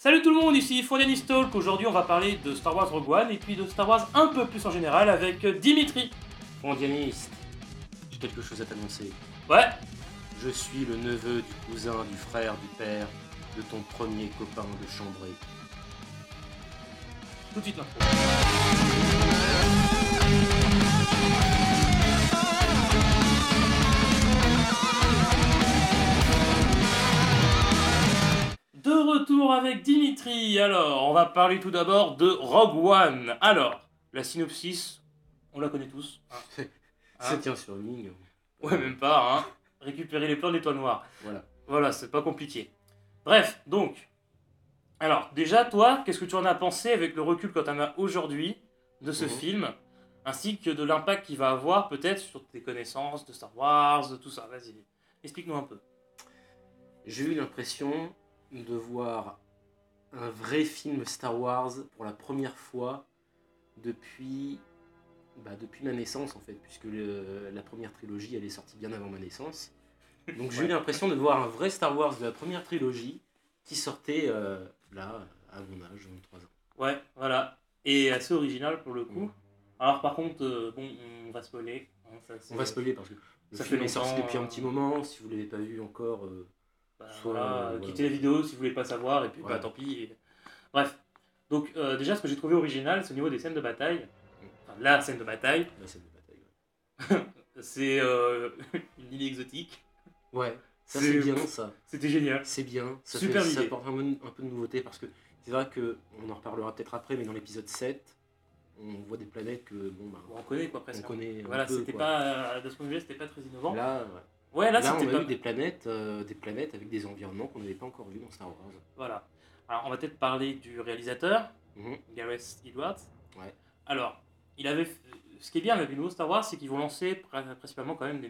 Salut tout le monde, ici Fondanis Talk. Aujourd'hui on va parler de Star Wars Rogue One et puis de Star Wars un peu plus en général avec Dimitri. Fondianiste, j'ai quelque chose à t'annoncer. Ouais, Je suis le neveu du cousin, du frère, du père de ton premier copain de chambrée. tout de suite l'intro. De retour avec Dimitri. Alors, on va parler tout d'abord de Rogue One. Alors, la synopsis, on la connaît tous. Hein. Ça tient sur une ligne. Ouais, même pas, hein. Récupérer les plans de l'étoile noire. Voilà. Voilà, c'est pas compliqué. Bref, donc. Alors, déjà, toi, qu'est-ce que tu en as pensé avec le recul que tu en as aujourd'hui de ce film, ainsi que de l'impact qu'il va avoir peut-être sur tes connaissances de Star Wars, de tout ça. Vas-y, explique-nous un peu. J'ai eu l'impression de voir un vrai film Star Wars pour la première fois depuis ma naissance en fait, puisque la première trilogie elle est sortie bien avant ma naissance. Donc j'ai eu l'impression de voir un vrai Star Wars de la première trilogie qui sortait là, à mon âge, 23 ans. Ouais, voilà. Et assez original pour le coup. Mm. Alors, par contre, bon, on va spoiler. Hein, ça, On va spoiler parce que le ça film fait est sorti longtemps, depuis un petit moment. Si vous ne l'avez pas vu encore, Bah, soit, voilà, voilà. quittez la vidéo si vous voulez pas savoir, et puis Voilà. bah tant pis. Bref. Donc, déjà, ce que j'ai trouvé original, c'est au niveau des scènes de bataille. Enfin, la scène de bataille. La scène de bataille. C'est une île exotique. Ouais, ça C'est- c'est bien ça. C'était génial. C'est bien. Ça, Super ça idée. apporte un peu de nouveauté parce que c'est vrai qu'on en reparlera peut-être après, mais dans l'épisode 7, on voit des planètes que bon, On connaît quoi presque. on connaît un Voilà, peu, c'était quoi. pas. De ce point de vue, c'était pas très innovant. Là, Ouais, là, là on c'était a pas. eu des planètes avec des environnements qu'on n'avait pas encore vus dans Star Wars. Voilà. Alors, on va peut-être parler du réalisateur, Mhm. Gareth Edwards. Ouais. Alors, il avait. Ce qui est bien avec les nouveaux Star Wars, c'est qu'ils vont lancer principalement quand même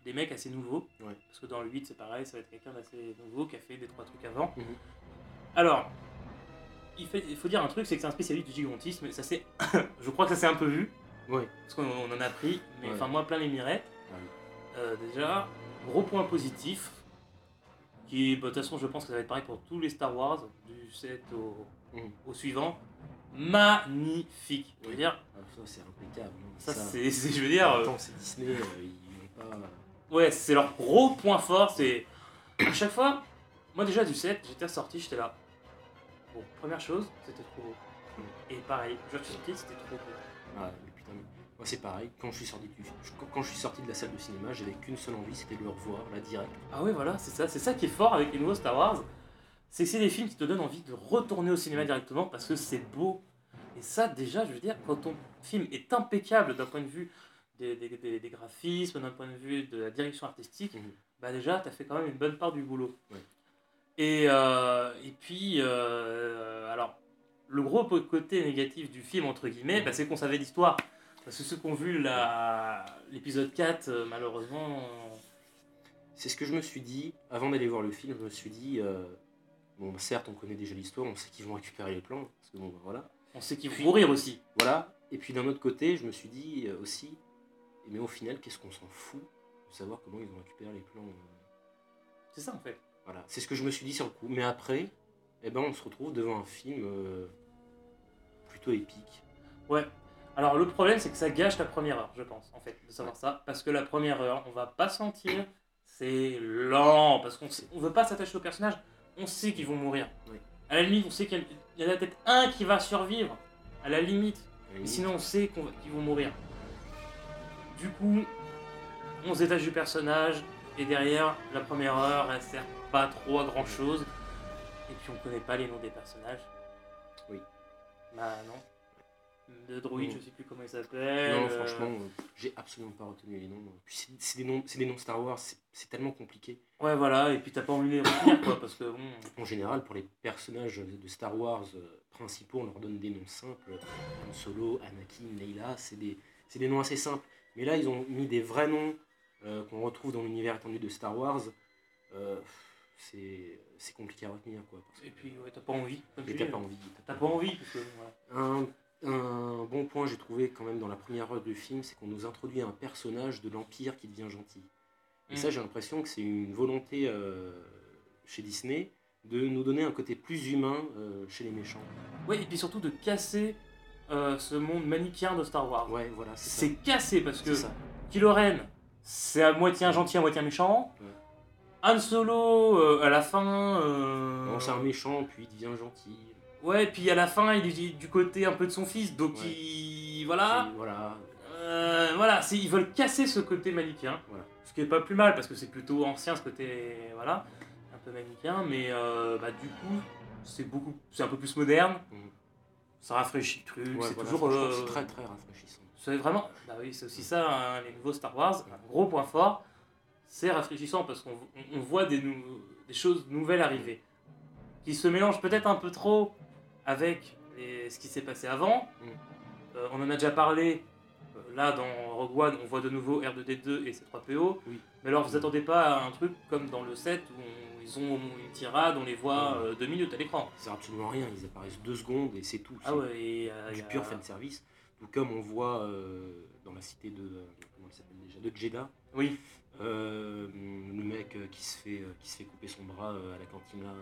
des mecs assez nouveaux. Ouais. Parce que dans le 8, c'est pareil, ça va être quelqu'un d'assez nouveau qui a fait 2-3 trucs avant. Mhm. Alors, il faut dire un truc, c'est que c'est un spécialiste du gigantisme. Et ça c'est, je crois que ça s'est un peu vu, Ouais. parce qu'on en a pris. Mais Ouais. enfin, moi, plein les mirettes. Déjà, gros point positif. Qui, bah, de toute façon, je pense que ça va être pareil pour tous les Star Wars, du 7 Mhm. au suivant. Magnifique. Je veux dire, Ah, ça c'est impeccable. hein. ça c'est, je veux dire. En même temps, c'est Disney, ils vont pas. Ouais, c'est leur gros point fort, c'est... À chaque fois, moi déjà du 7, j'étais ressorti, j'étais là. Bon, première chose, c'était trop beau. Et pareil, je suis sorti, c'était trop beau. Ah, mais putain, moi c'est pareil. Quand je suis sorti de la salle de cinéma, j'avais qu'une seule envie, c'était de le revoir là direct. Ah ouais, voilà, c'est ça qui est fort avec les nouveaux Star Wars. C'est que c'est des films qui te donnent envie de retourner au cinéma directement parce que c'est beau. Et ça, déjà, je veux dire, quand ton film est impeccable d'un point de vue des graphismes, d'un point de vue de la direction artistique, Mhm. bah déjà, t'as fait quand même une bonne part du boulot. Ouais. Et puis, alors, le gros côté négatif du film, entre guillemets, bah, c'est qu'on savait l'histoire. Parce que ceux qui ont vu l'épisode 4, malheureusement... C'est ce que je me suis dit avant d'aller voir le film. Je me suis dit, bon, certes, on connaît déjà l'histoire, on sait qu'ils vont récupérer les plans, parce que bon, voilà. On sait qu'ils vont mourir aussi. Voilà. Et puis d'un autre côté, je me suis dit aussi, mais au final, qu'est-ce qu'on s'en fout de savoir comment ils vont récupérer les plans. C'est ça, en fait. Voilà. C'est ce que je me suis dit sur le coup. Mais après, eh ben, on se retrouve devant un film plutôt épique. Ouais. Alors, le problème, c'est que ça gâche la première heure, je pense, en fait, de savoir ça. Parce que la première heure, on va pas sentir, c'est lent. Parce qu'on veut pas s'attacher au personnage, on sait qu'ils vont mourir. Oui. À la limite, on sait qu'il y en a peut-être un qui va survivre. À la limite. Et Mais sinon, on sait qu'ils vont mourir. Du coup, on se détache du personnage. Et derrière, la première heure, elle sert pas trop à grand chose. Et puis, on connaît pas les noms des personnages. Oui. Bah, non. Le droïde, Non. je sais plus comment il s'appelle. Non, franchement, j'ai absolument pas retenu les noms. Puis c'est des noms Star Wars, c'est tellement compliqué. Ouais, voilà, et puis t'as pas envie de les retenir, quoi, parce que bon. En général, pour les personnages de Star Wars principaux, on leur donne des noms simples. Han Solo, Anakin, Leila, c'est des noms assez simples. Mais là, ils ont mis des vrais noms qu'on retrouve dans l'univers étendu de Star Wars. C'est compliqué à retenir, quoi. Et puis, ouais, t'as pas envie. Comme Et tu t'as dis. pas envie. T'as pas envie, parce que voilà. Un bon point, j'ai trouvé quand même dans la première heure du film, c'est qu'on nous introduit un personnage de l'Empire qui devient gentil. Et ça, j'ai l'impression que c'est une volonté chez Disney de nous donner un côté plus humain chez les méchants. Ouais, et puis surtout de casser ce monde manichéen de Star Wars. Ouais, voilà, c'est ça. C'est cassé parce que C'est ça. Kylo Ren, c'est à moitié un gentil, à moitié un méchant. Ouais. Han Solo, à la fin. Non, c'est un méchant, puis il devient gentil. Ouais, puis à la fin, il est du côté un peu de son fils, donc Ouais. voilà. Et voilà. Voilà, ils veulent casser ce côté manichéen. Voilà. Ce qui est pas plus mal parce que c'est plutôt ancien ce côté, voilà, un peu manichéen, mais du coup, c'est un peu plus moderne. Mhm. Ça rafraîchit le truc, Ouais, c'est voilà, toujours. franchement, c'est très très rafraîchissant. C'est vraiment. Bah oui, c'est aussi ça, hein, les nouveaux Star Wars. Un gros point fort, c'est rafraîchissant parce qu'on voit des choses nouvelles arriver. Qui se mélangent peut-être un peu trop avec ce qui s'est passé avant. On en a déjà parlé. Là, dans Rogue One, on voit de nouveau R2D2 et C3PO. Oui. Mais alors, vous attendez pas à un truc comme dans le 7 où ils ont une tirade, on les voit 2 minutes à l'écran. C'est absolument rien, ils apparaissent 2 secondes et c'est tout. Ah ouais, et Du pur fanservice. Tout comme on voit dans la cité de. Comment elle s'appelle déjà, de Jeddah. Oui. Le mec qui se fait couper son bras à la cantine là.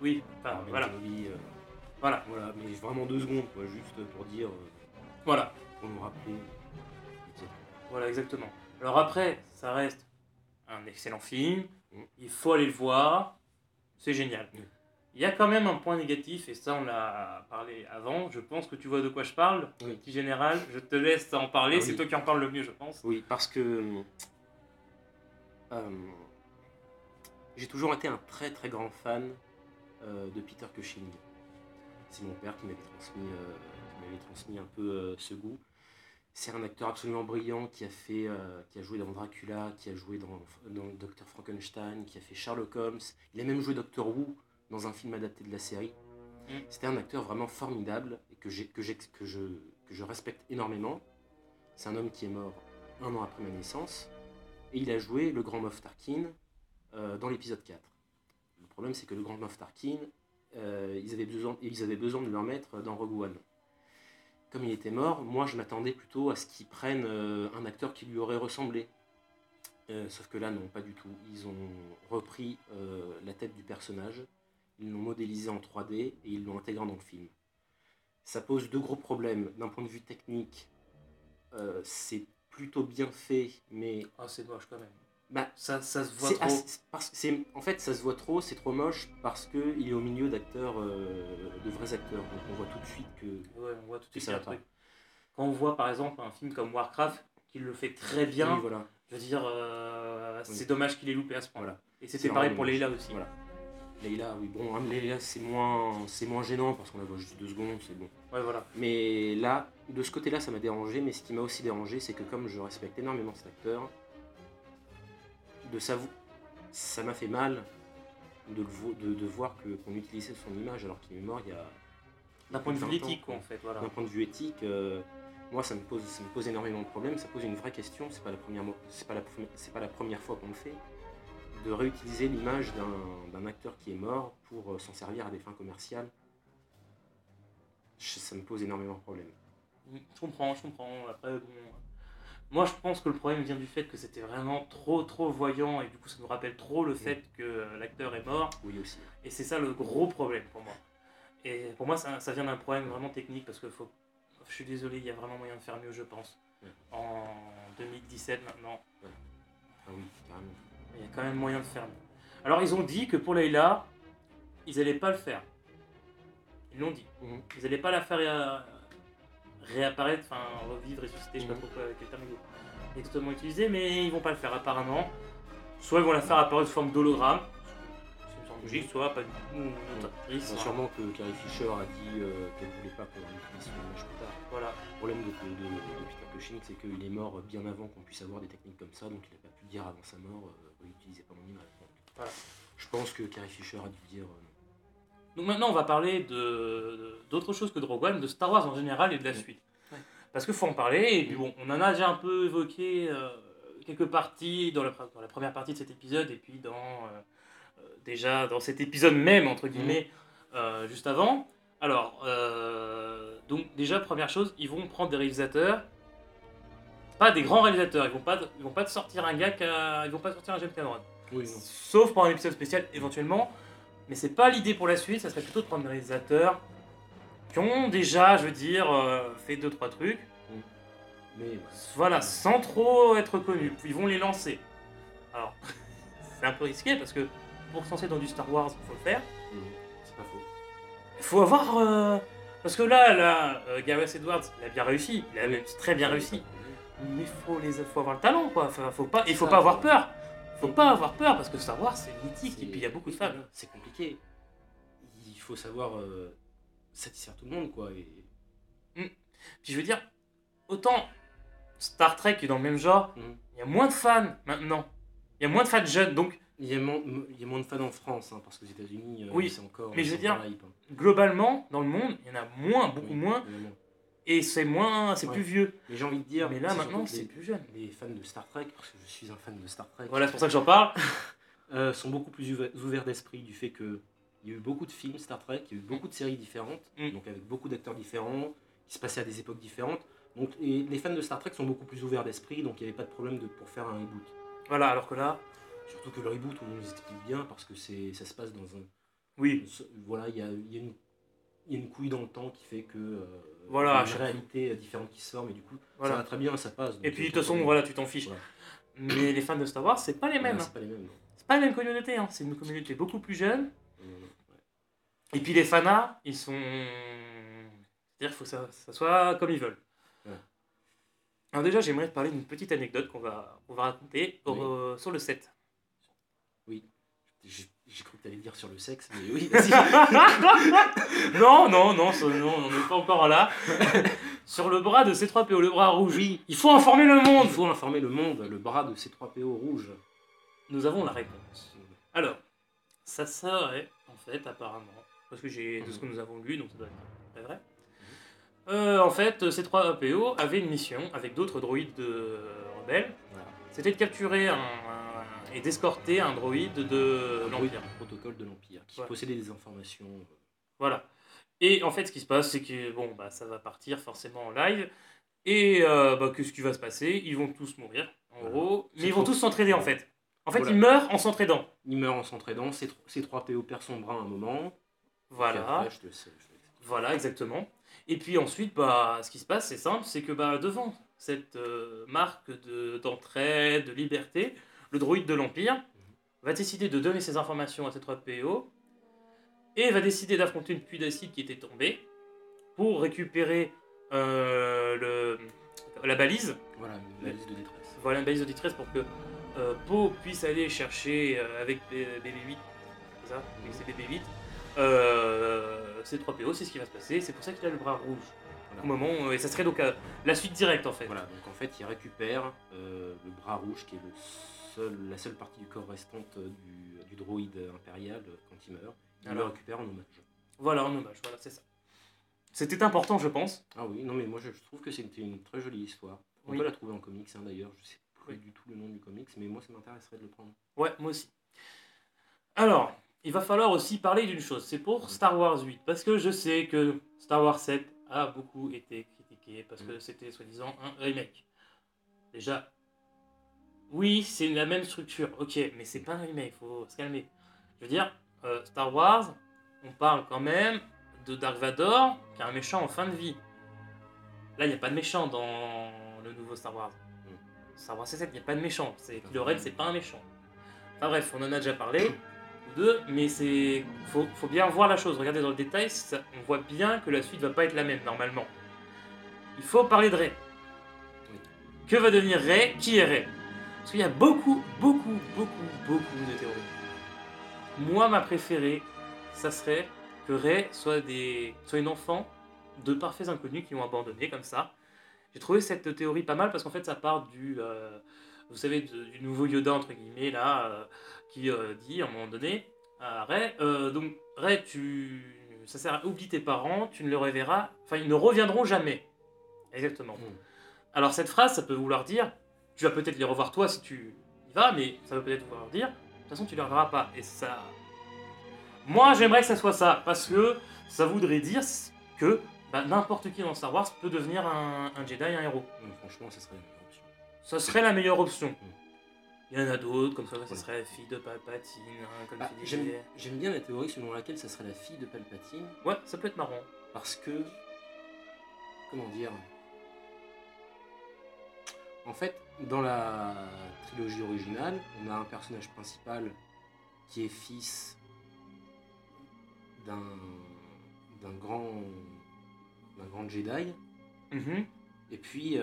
Oui, par enfin, Ben voilà. Kenobi, Voilà. Voilà, mais vraiment 2 secondes, quoi, juste pour dire. Voilà. Pour nous rappeler. Voilà, exactement. Alors après, ça reste un excellent film. Mm. Il faut aller le voir. C'est génial. Mm. Il y a quand même un point négatif, et ça on l'a parlé avant. Je pense que tu vois de quoi je parle. Oui. Petit général, je te laisse en parler. Ah c'est oui. toi qui en parles le mieux, je pense. Oui, parce que j'ai toujours été un très très grand fan de Peter Cushing. C'est mon père qui m'avait transmis un peu ce goût. C'est un acteur absolument brillant qui a joué dans Dracula, qui a joué dans Dr Frankenstein, qui a fait Sherlock Holmes. Il a même joué Dr Who dans un film adapté de la série. C'était un acteur vraiment formidable et que je respecte énormément. C'est un homme qui est mort 1 an après ma naissance et il a joué le grand Moff Tarkin dans l'épisode 4. Le problème, c'est que le grand Moff Tarkin, ils avaient besoin de le remettre dans Rogue One. Comme il était mort, moi je m'attendais plutôt à ce qu'ils prennent un acteur qui lui aurait ressemblé. Sauf que là, non, pas du tout. Ils ont repris la tête du personnage, ils l'ont modélisé en 3D et ils l'ont intégré dans le film. Ça pose 2 gros problèmes. D'un point de vue technique, c'est plutôt bien fait, mais... Ah, c'est moche quand même. Bah, ça se voit trop. En fait, ça se voit trop, c'est trop moche parce qu'il est au milieu d'acteurs, de vrais acteurs. Donc on voit tout de suite que... Ouais, on voit tout de suite ça un va pas. truc. Quand on voit par exemple un film comme Warcraft, qui le fait très bien, Oui, voilà. je veux dire, c'est dommage qu'il ait loupé à ce point. Voilà. Et c'était C'est pareil vraiment pour dommage. Leila aussi. Voilà. Leila, oui, bon, Leila c'est moins gênant parce qu'on la voit juste 2 secondes, c'est bon. Ouais, voilà. Mais là, de ce côté-là, ça m'a dérangé, mais ce qui m'a aussi dérangé, c'est que comme je respecte énormément cet acteur, ça m'a fait mal de voir qu'on utilisait son image alors qu'il est mort il y a... D'un point de vue 20 ans, éthique, quoi, en fait. Voilà. D'un point de vue éthique, moi ça me pose énormément de problèmes, ça pose une vraie question, c'est pas la première fois qu'on le fait, de réutiliser l'image d'un acteur qui est mort pour s'en servir à des fins commerciales. Ça me pose énormément de problèmes. Je comprends. Après, bon... Moi, je pense que le problème vient du fait que c'était vraiment trop voyant et du coup, ça nous rappelle trop le fait que l'acteur est mort. Oui, aussi. Et c'est ça le gros problème pour moi. Et pour moi, ça vient d'un problème vraiment technique parce que je suis désolé, il y a vraiment moyen de faire mieux, je pense. Ouais. En 2017 maintenant. Ouais. Ah oui, carrément. Il y a quand même moyen de faire mieux. Alors, ils ont dit que pour Leila, ils n'allaient pas le faire. Ils l'ont dit. Ils n'allaient pas la faire réapparaître, enfin revivre, ressusciter, je sais pas trop quoi, quel terme exactement utilisé, mais ils vont pas le faire apparemment. Soit ils vont la faire apparaître sous forme d'hologramme, c'est une sorte logique, soit pas du tout une autre actrice. Sûrement que Carrie Fisher a dit qu'elle voulait pas qu'on utilise son image plus tard. Voilà. Le problème de Peter Cushing, c'est qu'il est mort bien avant qu'on puisse avoir des techniques comme ça, donc il n'a pas pu dire avant sa mort utilisez pas mon image. Donc, voilà. Je pense que Carrie Fisher a dû dire Donc maintenant on va parler d'autre chose que de Rogue One, de Star Wars en général et de la suite. Ouais. Parce qu'il faut en parler, et puis bon, on en a déjà un peu évoqué quelques parties dans la première partie de cet épisode, et puis déjà dans cet épisode même, entre guillemets, juste avant. Alors, donc déjà, première chose, ils vont prendre des réalisateurs, pas des grands réalisateurs, ils vont pas te sortir un gars ils vont pas sortir un James Cameron. Oui, non. Sauf pour un épisode spécial éventuellement. Mais c'est pas l'idée pour la suite, ça serait plutôt de prendre des réalisateurs qui ont déjà, je veux dire, fait 2-3 trucs. Mais Voilà, sans trop être connus. Ils vont les lancer. Alors, c'est un peu risqué parce que pour se lancer dans du Star Wars, il faut le faire. c'est pas faux. Il faut avoir. Parce que là, Gareth Edwards, il a bien réussi. Il a même très bien réussi. Mais faut avoir le talent, quoi. Faut pas avoir peur. Faut pas avoir peur parce que Star Wars, c'est mythique et puis il y a beaucoup de fans. C'est compliqué. Il faut savoir satisfaire tout le monde, quoi. Et... Puis je veux dire, autant Star Trek est dans le même genre, il y a moins de fans maintenant. Il y a moins de fans jeunes, donc... Il y a moins de fans en France, hein, parce que aux États-Unis, oui, c'est encore... mais je veux dire, hype, hein. Globalement, dans le monde, il y en a moins, beaucoup moins, et c'est plus vieux. Mais j'ai envie de dire... Mais là, maintenant, c'est plus jeune. Les fans de Star Trek, parce que je suis un fan de Star Trek... Voilà, c'est pour ça que j'en parle. sont beaucoup plus ouverts d'esprit du fait qu'il y a eu beaucoup de films Star Trek, il y a eu beaucoup de séries différentes, donc avec beaucoup d'acteurs différents, qui se passaient à des époques différentes. Donc les fans de Star Trek sont beaucoup plus ouverts d'esprit, donc il n'y avait pas de problème pour faire un reboot. Voilà, alors que là... Surtout que le reboot, on nous explique bien, parce que ça se passe dans un... Oui. Voilà, il y a une couille dans le temps qui fait que... voilà, une réalité différente qui se forme, et du coup, voilà. ça va très bien, ça passe. Et puis de toute façon, voilà, tu t'en fiches. Voilà. Mais les fans de Star Wars, c'est pas les mêmes. C'est pas les mêmes, non. C'est pas la même communauté, hein. C'est une communauté beaucoup plus jeune. Et puis les fanas, ils sont... C'est-à-dire qu'il faut que ça soit comme ils veulent. Ouais. Alors déjà, j'aimerais te parler d'une petite anecdote qu'on va raconter sur le set. Oui. J'ai cru que tu allais dire sur le sexe, mais oui, vas-y. non, on n'est pas encore là. Sur le bras de C3PO, le bras rouge. Oui. Il faut informer le monde. Il faut informer le monde, le bras de C3PO rouge. Nous avons la réponse. Alors, ça serait, en fait, apparemment, parce que de ce que nous avons lu, donc ça doit être vrai. En fait, C3PO avait une mission avec d'autres droïdes rebelles. Voilà. C'était de capturer et d'escorter un droïde de l'Empire. Un protocole de l'Empire, qui possédait des informations. Voilà. Et en fait, ce qui se passe, c'est que ça va partir forcément en live. Et qu'est-ce qui va se passer? Ils vont tous mourir, en gros. Mais ils vont tous s'entraider, en fait. En fait, ils meurent en s'entraidant. C3PO perd son bras à un moment. Voilà. Après, voilà, exactement. Et puis ensuite, ce qui se passe, c'est simple, c'est que devant cette marque d'entraide, de liberté, le droïde de l'Empire va décider de donner ses informations à C3PO et va décider d'affronter une pluie d'acide qui était tombée pour récupérer la balise. Voilà, une balise de détresse. Voilà, une balise de détresse pour que Poe puisse aller chercher avec BB-8, c'est ça? Avec ses BB-8. C3PO, c'est ce qui va se passer, c'est pour ça qu'il a le bras rouge. Voilà. Au moment et ça serait donc la suite directe en fait. Voilà, donc en fait il récupère le bras rouge qui est la seule partie du corps restante du droïde impérial quand il meurt. Il le récupère en hommage. Voilà, en hommage, voilà, c'est ça. C'était important, je pense. Ah oui, non mais moi je trouve que c'était une très jolie histoire. On peut la trouver en comics d'ailleurs, je sais plus du tout le nom du comics, mais moi ça m'intéresserait de le prendre. Ouais, moi aussi. Alors, il va falloir aussi parler d'une chose, c'est pour Star Wars 8, parce que je sais que Star Wars 7 a beaucoup été critiqué, parce que c'était soi-disant un remake. Déjà, oui, c'est la même structure, ok, mais c'est pas un remake, faut se calmer. Je veux dire, Star Wars, on parle quand même de Dark Vador, qui est un méchant en fin de vie. Là, il n'y a pas de méchant dans le nouveau Star Wars. Star Wars 7, il n'y a pas de méchant, Kylo Ren, c'est pas un méchant. Enfin bref, on en a déjà parlé. Mais faut bien voir la chose. Regardez dans le détail, on voit bien que la suite va pas être la même normalement. Il faut parler de Rey. Oui. Que va devenir Rey? Qui est Rey? Parce qu'il y a beaucoup de théories. Moi, ma préférée, ça serait que Rey soit une enfant de parfaits inconnus qui l'ont abandonné comme ça. J'ai trouvé cette théorie pas mal parce qu'en fait, ça part vous savez, du nouveau Yoda entre guillemets là. Qui dit à un moment donné à Rey, donc Rey, ça sert à oublier tes parents, tu ne les reverras, enfin ils ne reviendront jamais. Exactement. Alors cette phrase, ça peut vouloir dire, tu vas peut-être les revoir toi si tu y vas, mais ça veut peut-être vouloir dire, de toute façon tu les reverras pas. Et ça, moi j'aimerais que ça soit ça, parce que ça voudrait dire que n'importe qui dans Star Wars peut devenir un Jedi, un héros. Franchement, ça serait la meilleure option. Ça serait la meilleure option. Il y en a d'autres, comme ça serait la fille de Palpatine, hein, comme tu disais. J'aime bien la théorie selon laquelle ça serait la fille de Palpatine. Ouais, ça peut être marrant. Parce que... Comment dire? En fait, dans la trilogie originale, on a un personnage principal qui est fils d'un grand Jedi. Mm-hmm. Et puis,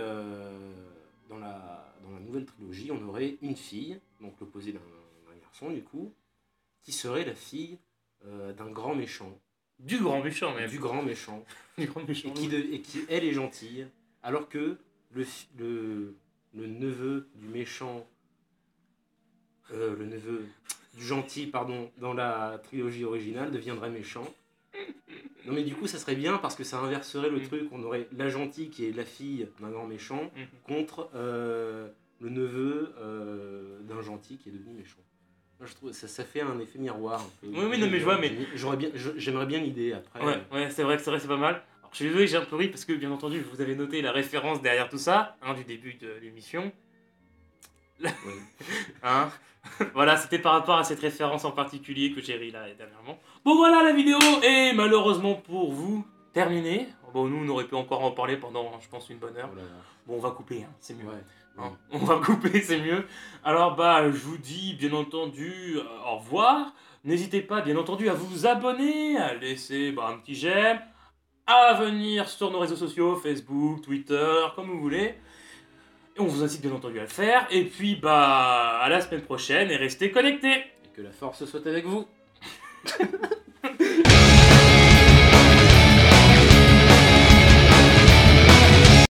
dans la nouvelle trilogie, on aurait une fille, donc l'opposé d'un garçon du coup, qui serait la fille d'un grand méchant. Du grand méchant même. Du grand méchant. Du grand méchant. Et qui, elle, est gentille, alors que le neveu du méchant, le neveu du gentil, pardon, dans la trilogie originale, deviendrait méchant. Non mais du coup ça serait bien parce que ça inverserait le truc, on aurait la gentille qui est la fille d'un grand méchant contre le neveu d'un gentil qui est devenu méchant. Moi, je trouve ça fait un effet miroir un peu. Oui, non mais je vois, mais... J'aimerais bien l'idée après. Ouais, c'est vrai, c'est pas mal. Alors, je suis désolé, j'ai un peu ri parce que bien entendu vous avez noté la référence derrière tout ça, hein, du début de l'émission. Oui. Hein. Voilà, c'était par rapport à cette référence en particulier que j'ai ri là dernièrement. Bon voilà, la vidéo est malheureusement pour vous terminée. Bon, nous on aurait pu encore en parler pendant, je pense, une bonne heure. Voilà. Bon, on va couper, hein, c'est mieux. Ouais. Hein, on va couper, c'est mieux. Alors je vous dis bien entendu au revoir. N'hésitez pas bien entendu à vous abonner, à laisser un petit j'aime, à venir sur nos réseaux sociaux, Facebook, Twitter, comme vous voulez. On vous incite bien entendu à le faire. Et puis, à la semaine prochaine et restez connectés. Et que la force soit avec vous.